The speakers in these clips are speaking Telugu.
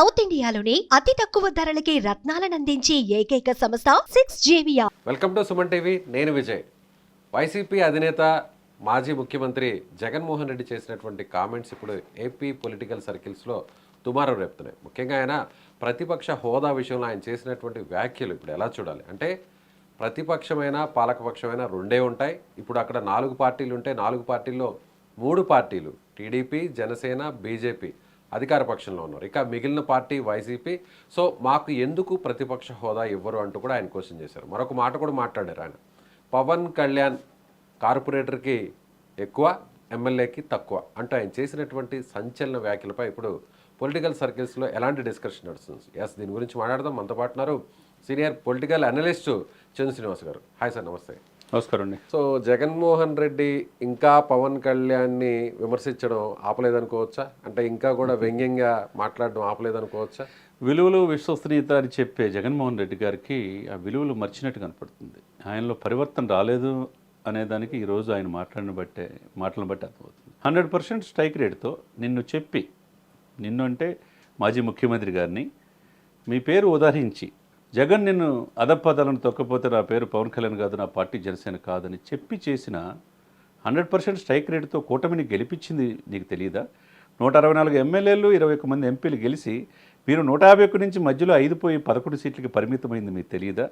సౌత్ ఇండియాలోని అతి తక్కువ ధరలకి రత్నాలనందించే ఏకైక సంస్థ 6JVR. Welcome to Suman TV. నేను విజయ్. వైసీపీ అధినేత మాజీ ముఖ్యమంత్రి జగన్మోహన్ రెడ్డి చేసినటువంటి కామెంట్స్ ఇప్పుడు ఏపీ పొలిటికల్ సర్కిల్స్లో దుమారం రేపుతున్నాయి. ముఖ్యంగా ఆయన ప్రతిపక్ష హోదా విషయంలో ఆయన చేసినటువంటి వ్యాఖ్యలు ఇప్పుడు ఎలా చూడాలి అంటే, ప్రతిపక్షమైన పాలకపక్షమైన రెండే ఉంటాయి. ఇప్పుడు అక్కడ 4 పార్టీలు ఉంటే 4 పార్టీల్లో 3 పార్టీలు టీడీపీ, జనసేన, బీజేపీ అధికార పక్షంలో ఉన్నారు. ఇక మిగిలిన పార్టీ వైసీపీ. సో మాకు ఎందుకు ప్రతిపక్ష హోదా ఇవ్వరు అంటూ కూడా ఆయన క్వశ్చన్ చేశారు. మరొక మాట కూడా మాట్లాడారు ఆయన. పవన్ కళ్యాణ్ కార్పొరేటర్కి ఎక్కువ, ఎమ్మెల్యేకి తక్కువ అంటూ ఆయన చేసినటువంటి సంచలన వ్యాఖ్యలపై ఇప్పుడు పొలిటికల్ సర్కిల్స్లో ఎలాంటి డిస్కషన్ నడుస్తుంది? ఎస్, దీని గురించి మాట్లాడదాం. మనతో పాటున్నారు senior political analyst Chandra Srinivas గారు. హాయ్ సార్, నమస్తే. నమస్కారం అండి. సో జగన్మోహన్ రెడ్డి ఇంకా పవన్ కళ్యాణ్ని విమర్శించడం ఆపలేదనుకోవచ్చా? అంటే ఇంకా కూడా వ్యంగ్యంగా మాట్లాడడం ఆపలేదనుకోవచ్చా? విలువలు, విశ్వసనీయత అని చెప్పే జగన్మోహన్ రెడ్డి గారికి ఆ విలువలు మర్చినట్టు కనపడుతుంది. ఆయనలో పరివర్తన రాలేదు అనేదానికి ఈరోజు ఆయన మాటలను బట్టి అర్థమవుతుంది. 100% స్ట్రైక్ రేట్తో నిన్ను అంటే మాజీ ముఖ్యమంత్రి గారిని మీ పేరు ఉదాహరించి, జగన్ నిన్ను అదపదాలను తొక్కపోతే నా పేరు పవన్ కళ్యాణ్ కాదు, నా పార్టీ జనసేన కాదని చెప్పి చేసిన 100% స్ట్రైక్ రేటుతో కూటమిని గెలిపించింది నీకు తెలియదా? 164 ఎమ్మెల్యేలు, 21 మంది ఎంపీలు గెలిచి మీరు 151 నుంచి మధ్యలో 5 పోయి 11 సీట్లకి పరిమితమైంది మీకు తెలియదా?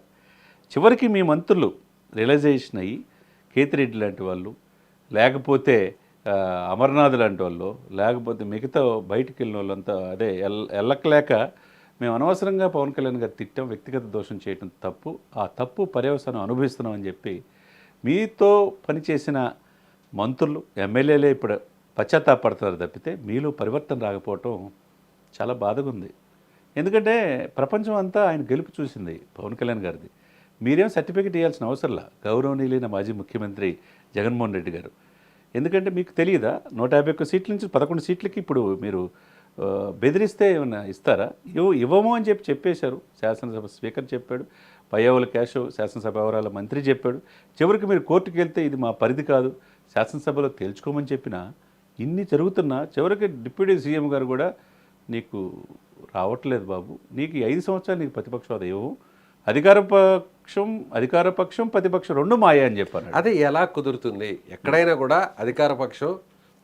చివరికి మీ మంత్రులు రియలైజేషన్ అయ్యి కేతిరెడ్డి లాంటి వాళ్ళు, లేకపోతే అమర్నాథ్ లాంటి వాళ్ళు, లేకపోతే మిగతా బయటికి వెళ్ళిన వాళ్ళంతా అదే ఎల్లకలేక మేము అనవసరంగా పవన్ కళ్యాణ్ గారు తిట్టాం, వ్యక్తిగత దోషం చేయడం తప్పు, ఆ తప్పు పర్యవసానం అనుభవిస్తున్నామని చెప్పి మీతో పనిచేసిన మంత్రులు, ఎమ్మెల్యేలే ఇప్పుడు పశ్చాత్తాపడుతున్నారు తప్పితే మీలో పరివర్తన రాకపోవటం చాలా బాధగా ఉంది. ఎందుకంటే ప్రపంచం అంతా ఆయన గెలుపు చూసింది పవన్ కళ్యాణ్ గారిది. మీరేం సర్టిఫికెట్ ఇవ్వాల్సిన అవసరంలా, గౌరవనీయులైన మాజీ ముఖ్యమంత్రి జగన్మోహన్ రెడ్డి గారు. ఎందుకంటే మీకు తెలియదా, 151 సీట్ల నుంచి 11 సీట్లకి ఇప్పుడు మీరు బెదిరిస్తే ఏమన్నా ఇస్తారా? ఇవ్వము అని చెప్పేశారు. శాసనసభ స్పీకర్ చెప్పాడు, పయ్యావుల కేశవ్ శాసనసభ వ్యవహారాల మంత్రి చెప్పాడు. చివరికి మీరు కోర్టుకు వెళ్తే ఇది మా పరిధి కాదు, శాసనసభలో తేల్చుకోమని చెప్పినా ఇన్ని జరుగుతున్నా చివరికి డిప్యూటీ సీఎం గారు కూడా నీకు రావట్లేదు బాబు, నీకు 5 సంవత్సరాలు నీకు ప్రతిపక్ష హోదా ఇవ్వము, అధికార పక్షం ప్రతిపక్షం 2 మాయ అని చెప్పాను. అది ఎలా కుదురుతుంది? ఎక్కడైనా కూడా అధికార పక్షం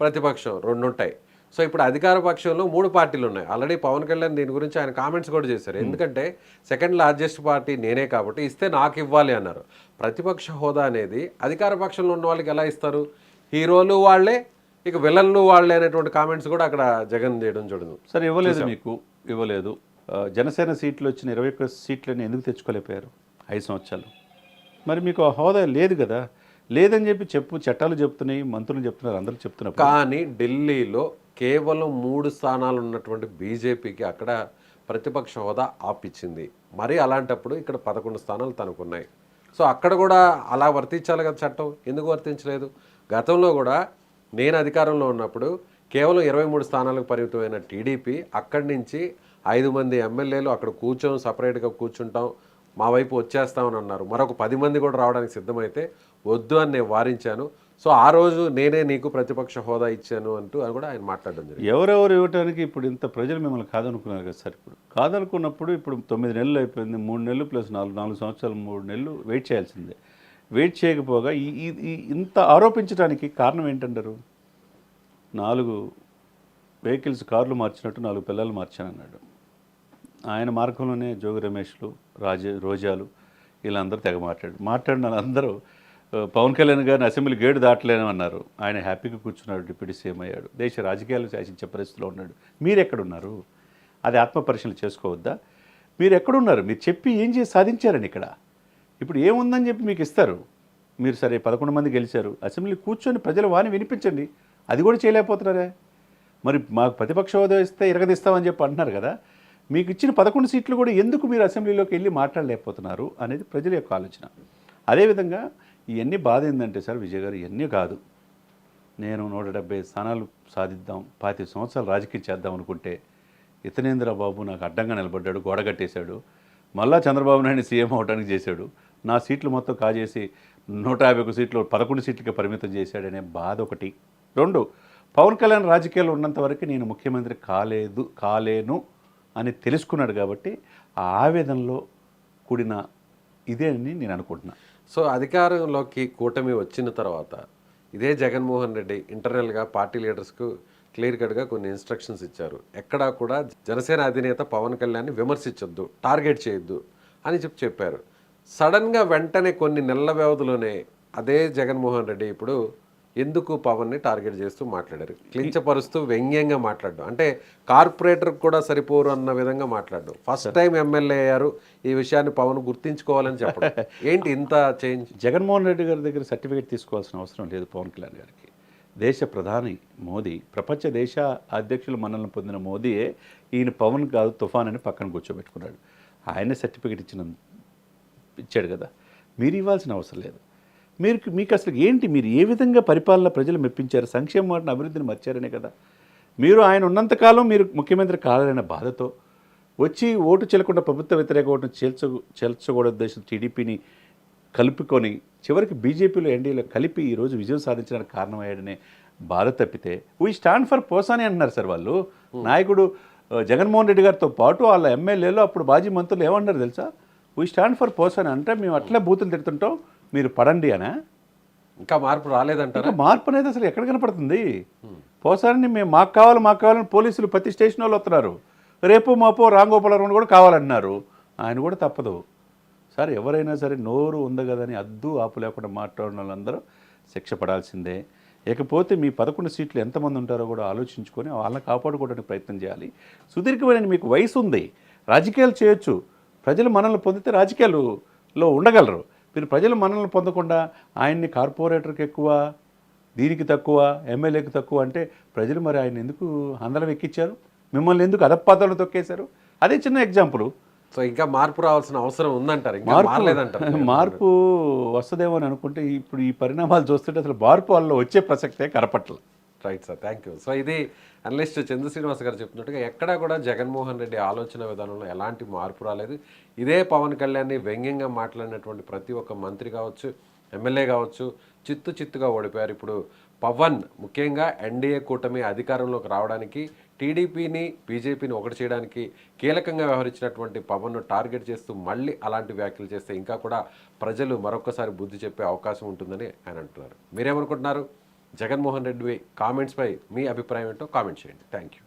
ప్రతిపక్షం 2 ఉంటాయి. సో ఇప్పుడు అధికార పక్షంలో 3 పార్టీలు ఉన్నాయి. ఆల్రెడీ పవన్ కళ్యాణ్ దీని గురించి ఆయన కామెంట్స్ కూడా చేశారు. ఎందుకంటే సెకండ్ లార్జెస్ట్ పార్టీ నేనే కాబట్టి ఇస్తే నాకు ఇవ్వాలి అన్నారు. ప్రతిపక్ష హోదా అనేది అధికార పక్షంలో ఉన్న వాళ్ళకి ఎలా ఇస్తారు? హీరోలు వాళ్ళే, ఇక విలన్లు వాళ్ళే అనేటువంటి కామెంట్స్ కూడా అక్కడ జగన్ చేయడం చూడదు. సరే, మీకు ఇవ్వలేదు. జనసేన సీట్లు వచ్చిన 21 సీట్లని ఎందుకు తెచ్చుకోలేకపోయారు 5 సంవత్సరాలు? మరి మీకు ఆ హోదా లేదు కదా. లేదని చెప్పి చట్టాలు చెప్తున్నాయి, మంత్రులు చెప్తున్నారు, అందరూ చెప్తున్నారు. కానీ ఢిల్లీలో కేవలం 3 స్థానాలు ఉన్నటువంటి బీజేపీకి అక్కడ ప్రతిపక్ష హోదా ఆపిచ్చింది. మరి అలాంటప్పుడు ఇక్కడ 11 స్థానాలు తనకున్నాయి. సో అక్కడ కూడా అలా వర్తించాలి కదా చట్టం, ఎందుకు వర్తించలేదు? గతంలో కూడా నేను అధికారంలో ఉన్నప్పుడు కేవలం 23 స్థానాలకు పరిమితమైన టీడీపీ అక్కడి నుంచి 5 మంది ఎమ్మెల్యేలు అక్కడ సపరేట్గా కూర్చుంటాం, మా వైపు వచ్చేస్తామని అన్నారు. మరొక 10 మంది కూడా రావడానికి సిద్ధమైతే వద్దు అని నేను వారించాను. సో ఆ రోజు నేనే నీకు ప్రతిపక్ష హోదా ఇచ్చాను అంటూ అని కూడా ఆయన మాట్లాడడం జరిగింది. ఎవరెవరు ఇవ్వడానికి ఇప్పుడు ఇంత ప్రజలు మిమ్మల్ని కాదనుకున్నారు కదా సార్. ఇప్పుడు కాదనుకున్నప్పుడు ఇప్పుడు 9 నెలలు అయిపోయింది, 3 నెలలు ప్లస్ 4 సంవత్సరాలు 3 నెలలు వెయిట్ చేయాల్సిందే. వెయిట్ చేయకపోగా ఇంత ఆరోపించడానికి కారణం ఏంటంటారు? 4 వెహికల్స్, కార్లు మార్చినట్టు 4 పిల్లలు మార్చానన్నాడు. ఆయన మార్గంలోనే జోగి రమేష్లు, రోజాలు వీళ్ళందరూ తెగ మాట్లాడిన వాళ్ళందరూ పవన్ కళ్యాణ్ గారిని అసెంబ్లీ గేటు దాటలేనన్నారు. ఆయన హ్యాపీగా కూర్చున్నాడు, డిప్యూటీ సీఎం అయ్యాడు, దేశ రాజకీయాలు శాసించే పరిస్థితిలో ఉన్నాడు. మీరు ఎక్కడున్నారు? అది ఆత్మపరిశీలన చేసుకోవద్దా? మీరు ఎక్కడున్నారు? మీరు చెప్పి ఏం చేసి సాధించారని ఇక్కడ ఇప్పుడు ఏముందని చెప్పి మీకు ఇస్తారు. మీరు సరే 11 మంది గెలిచారు, అసెంబ్లీ కూర్చొని ప్రజల వాణి వినిపించండి, అది కూడా చేయలేకపోతున్నారే. మరి మాకు ప్రతిపక్ష హోదా ఇస్తే ఇరగదిస్తామని చెప్పి అంటున్నారు కదా. మీకు ఇచ్చిన 11 సీట్లు కూడా ఎందుకు మీరు అసెంబ్లీలోకి వెళ్ళి మాట్లాడలేకపోతున్నారు అనేది ప్రజల యొక్క ఆలోచన. అదేవిధంగా ఇవన్నీ బాధ ఏంటంటే సార్ విజయ్ గారు, ఇవన్నీ కాదు, నేను 170 స్థానాలు సాధిద్దాం, 25 సంవత్సరాలు రాజకీయం చేద్దాం అనుకుంటే ఇతనేంద్ర బాబు నాకు అడ్డంగా నిలబడ్డాడు, గోడగట్టేశాడు, మళ్ళా చంద్రబాబు నాయుడు సీఎం అవడానికి చేశాడు, నా సీట్లు మొత్తం కాజేసి 151 సీట్లు 11 సీట్లకి పరిమితం చేశాడనే బాధ ఒకటి. 2, పవన్ కళ్యాణ్ రాజకీయాల్లో ఉన్నంత వరకు నేను ముఖ్యమంత్రి కాలేను అని తెలుసుకున్నాడు కాబట్టి ఆ ఆవేదనలో కూడిన ఇదే అని నేను అనుకుంటున్నాను. సో అధికారంలోకి కూటమి వచ్చిన తర్వాత ఇదే జగన్మోహన్ రెడ్డి ఇంటర్నల్గా పార్టీ లీడర్స్కు క్లియర్ కట్గా కొన్ని ఇన్స్ట్రక్షన్స్ ఇచ్చారు. ఎక్కడా కూడా జనసేన అధినేత పవన్ కళ్యాణ్ని విమర్శించొద్దు, టార్గెట్ చేయొద్దు అని చెప్పారు. సడన్గా వెంటనే కొన్ని నెలల వ్యవధిలోనే అదే జగన్మోహన్ రెడ్డి ఇప్పుడు ఎందుకు పవన్ని టార్గెట్ చేస్తూ మాట్లాడారు, కించపరుస్తూ వ్యంగ్యంగా మాట్లాడడం, అంటే కార్పొరేటర్ కూడా సరిపోరు అన్న విధంగా మాట్లాడడం. ఫస్ట్ టైం ఎమ్మెల్యే అయ్యారు, ఈ విషయాన్ని పవన్ గుర్తించుకోవాలని చెప్పడం ఏంటి ఇంత చేంజ్? జగన్మోహన్ రెడ్డి గారి దగ్గర సర్టిఫికేట్ తీసుకోవాల్సిన అవసరం లేదు పవన్ కళ్యాణ్ గారికి. దేశ ప్రధాని మోదీ, ప్రపంచ దేశ అధ్యక్షులు మనల్ని పొందిన మోదీయే ఈయన పవన్ కాదు తుఫాన్ అని పక్కన కూర్చోబెట్టుకున్నాడు. ఆయనే సర్టిఫికేట్ ఇచ్చాడు కదా, మీరు ఇవ్వాల్సిన అవసరం లేదు. మీకు అసలు ఏంటి, మీరు ఏ విధంగా పరిపాలన ప్రజలు మెప్పించారు, సంక్షేమ వాటిని అభివృద్ధిని మర్చారనే కదా. మీరు ఆయన ఉన్నంతకాలం మీరు ముఖ్యమంత్రి కావాలనే బాధతో వచ్చి ఓటు చెల్లకుండా ప్రభుత్వ వ్యతిరేక ఓటును చేల్చకూడదు ఉద్దేశం టీడీపీని కలుపుకొని చివరికి బీజేపీలో ఎన్డీఏలో కలిపి ఈరోజు విజయం సాధించడానికి కారణమయ్యాడనే బాధ తప్పితే వీ స్టాండ్ ఫర్ పోసాని అంటున్నారు సార్ వాళ్ళు. నాయకుడు జగన్మోహన్ రెడ్డి గారితో పాటు వాళ్ళ ఎమ్మెల్యేలు అప్పుడు మాజీ మంత్రులు ఏమన్నారు తెలుసా, వీ స్టాండ్ ఫర్ పోసాని అంటే మేము అట్లే బూతులు తిడుతుంటాం, మీరు పడండి అనా. ఇంకా మార్పు రాలేదంటారా? ఇంకా మార్పు అనేది అసలు ఎక్కడ కనపడుతుంది? పోసారిని మేము మాకు కావాలని పోలీసులు ప్రతి స్టేషన్ వాళ్ళు వస్తున్నారు. రేపు మాపో రాంగోపాలరావు కూడా కావాలన్నారు. ఆయన కూడా తప్పదు సార్. ఎవరైనా సరే నోరు ఉంది కదని అద్దు ఆపు లేకుండా మాట్లాడిన వాళ్ళందరూ శిక్ష పడాల్సిందే. ఇకపోతే మీ 11 సీట్లు ఎంతమంది ఉంటారో కూడా ఆలోచించుకొని వాళ్ళని కాపాడుకోవడానికి ప్రయత్నం చేయాలి. సుదీర్ఘమైన మీకు వయసు ఉంది, రాజకీయాలు చేయొచ్చు. ప్రజలు మనల్ని పొందితే రాజకీయాల్లో ఉండగలరు. మీరు ప్రజలు మనల్ని పొందకుండా ఆయన్ని కార్పొరేటర్కి ఎక్కువ, దీనికి తక్కువ, ఎమ్మెల్యేకి తక్కువ అంటే ప్రజలు మరి ఆయన ఎందుకు అందరం ఎక్కించారు, మిమ్మల్ని ఎందుకు అధపాతాలు తొక్కేశారు? అదే చిన్న ఎగ్జాంపుల్. సో ఇంకా మార్పు రావాల్సిన అవసరం ఉందంటారు, ఇంకా మారలేదంటారు. మార్పు వస్తుందేమో అని అనుకుంటే ఇప్పుడు ఈ పరిణామాలు చూస్తుంటే అసలు మార్పు వాళ్ళలో వచ్చే ప్రసక్తే కనపట్ల. Right sir, thank you. So ఇది అనలిస్ట్ చంద్ర శ్రీనివాస్ గారు చెప్తున్నట్టుగా ఎక్కడా కూడా జగన్మోహన్ రెడ్డి ఆలోచన విధానంలో ఎలాంటి మార్పు రాలేదు. ఇదే పవన్ కళ్యాణ్ని వ్యంగ్యంగా మాట్లాడినటువంటి ప్రతి ఒక్క మంత్రి కావచ్చు, ఎమ్మెల్యే కావచ్చు, చిత్తుగా ఓడిపోయారు. ఇప్పుడు పవన్ ముఖ్యంగా ఎన్డీఏ కూటమి అధికారంలోకి రావడానికి, టీడీపీని బీజేపీని ఒకటి చేయడానికి కీలకంగా వ్యవహరించినటువంటి పవన్ను టార్గెట్ చేస్తూ మళ్ళీ అలాంటి వ్యాఖ్యలు చేస్తే ఇంకా కూడా ప్రజలు మరొకసారి బుద్ధి చెప్పే అవకాశం ఉంటుందని ఆయన అంటున్నారు. మీరేమనుకుంటున్నారు? జగన్మోహన్ రెడ్డి కామెంట్స్పై మీ అభిప్రాయం ఏంటో కామెంట్ చేయండి. Thank you.